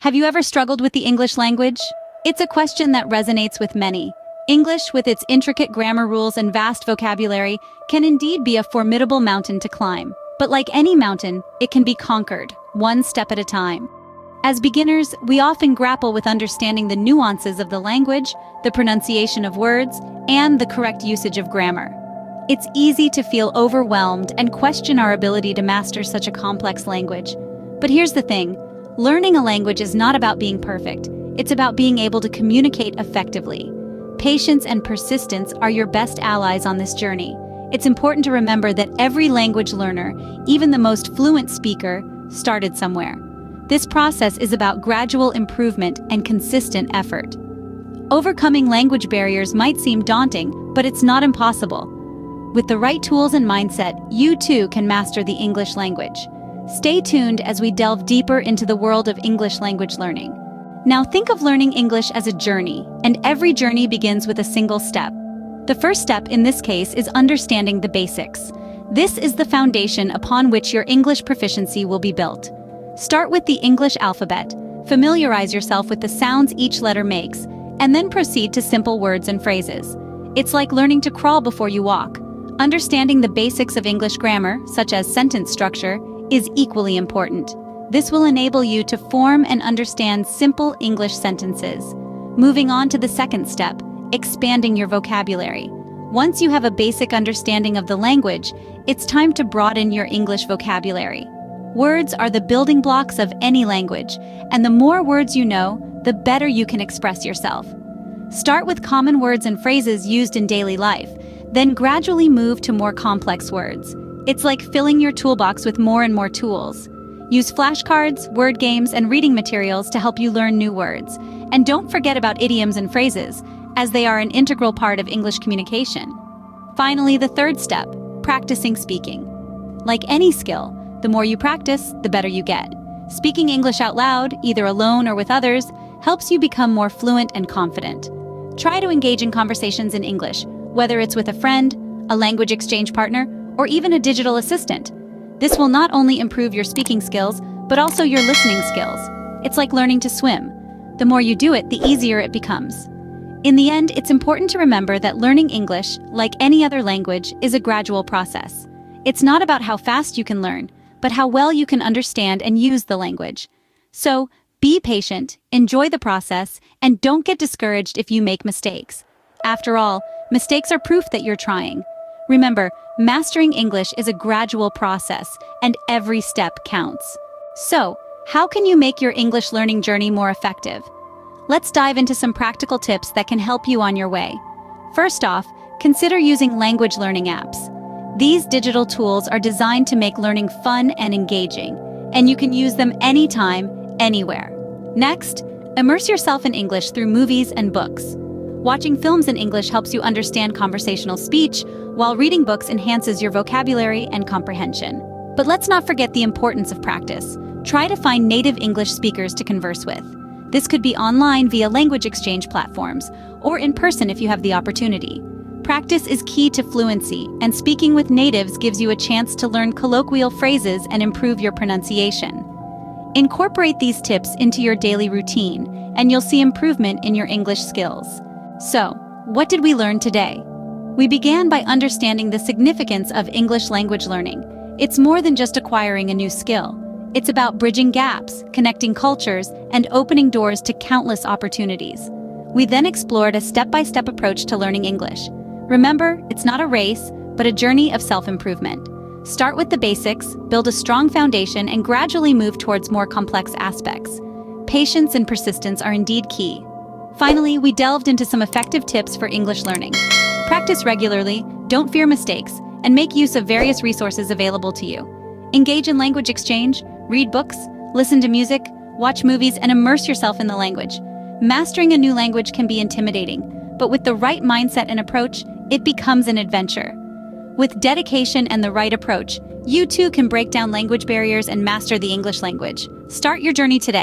Have you ever struggled with the English language? It's a question that resonates with many. English, with its intricate grammar rules and vast vocabulary, can indeed be a formidable mountain to climb. But like any mountain, it can be conquered, one step at a time. As beginners, we often grapple with understanding the nuances of the language, the pronunciation of words, and the correct usage of grammar. It's easy to feel overwhelmed and question our ability to master such a complex language. But here's the thing. Learning a language is not about being perfect. It's about being able to communicate effectively. Patience and persistence are your best allies on this journey. It's important to remember that every language learner, even the most fluent speaker, started somewhere. This process is about gradual improvement and consistent effort. Overcoming language barriers might seem daunting, but it's not impossible. With the right tools and mindset, you too can master the English language. Stay tuned as we delve deeper into the world of English language learning. Now think of learning English as a journey, and every journey begins with a single step. The first step in this case is understanding the basics. This is the foundation upon which your English proficiency will be built. Start with the English alphabet, familiarize yourself with the sounds each letter makes, and then proceed to simple words and phrases. It's like learning to crawl before you walk. Understanding the basics of English grammar, such as sentence structure, is equally important. This will enable you to form and understand simple English sentences. Moving on to the second step, expanding your vocabulary. Once you have a basic understanding of the language, it's time to broaden your English vocabulary. Words are the building blocks of any language, and the more words you know, the better you can express yourself. Start with common words and phrases used in daily life, then gradually move to more complex words. It's like filling your toolbox with more and more tools. Use flashcards, word games, and reading materials to help you learn new words. And don't forget about idioms and phrases, as they are an integral part of English communication. Finally, the third step, practicing speaking. Like any skill, the more you practice, the better you get. Speaking English out loud, either alone or with others, helps you become more fluent and confident. Try to engage in conversations in English, whether it's with a friend, a language exchange partner, or even a digital assistant. This will not only improve your speaking skills, but also your listening skills. It's like learning to swim. The more you do it, the easier it becomes. In the end, it's important to remember that learning English, like any other language, is a gradual process. It's not about how fast you can learn, but how well you can understand and use the language. So, be patient, enjoy the process, and don't get discouraged if you make mistakes. After all, mistakes are proof that you're trying. Remember, mastering English is a gradual process, and every step counts. So, how can you make your English learning journey more effective? Let's dive into some practical tips that can help you on your way. First off, consider using language learning apps. These digital tools are designed to make learning fun and engaging, and you can use them anytime, anywhere. Next, immerse yourself in English through movies and books. Watching films in English helps you understand conversational speech, while reading books enhances your vocabulary and comprehension. But let's not forget the importance of practice. Try to find native English speakers to converse with. This could be online via language exchange platforms, or in person if you have the opportunity. Practice is key to fluency, and speaking with natives gives you a chance to learn colloquial phrases and improve your pronunciation. Incorporate these tips into your daily routine, and you'll see improvement in your English skills. So, what did we learn today? We began by understanding the significance of English language learning. It's more than just acquiring a new skill. It's about bridging gaps, connecting cultures, and opening doors to countless opportunities. We then explored a step-by-step approach to learning English. Remember, it's not a race, but a journey of self-improvement. Start with the basics, build a strong foundation, and gradually move towards more complex aspects. Patience and persistence are indeed key. Finally, we delved into some effective tips for English learning. Practice regularly, don't fear mistakes, and make use of various resources available to you. Engage in language exchange, read books, listen to music, watch movies, and immerse yourself in the language. Mastering a new language can be intimidating, but with the right mindset and approach, it becomes an adventure. With dedication and the right approach, you too can break down language barriers and master the English language. Start your journey today.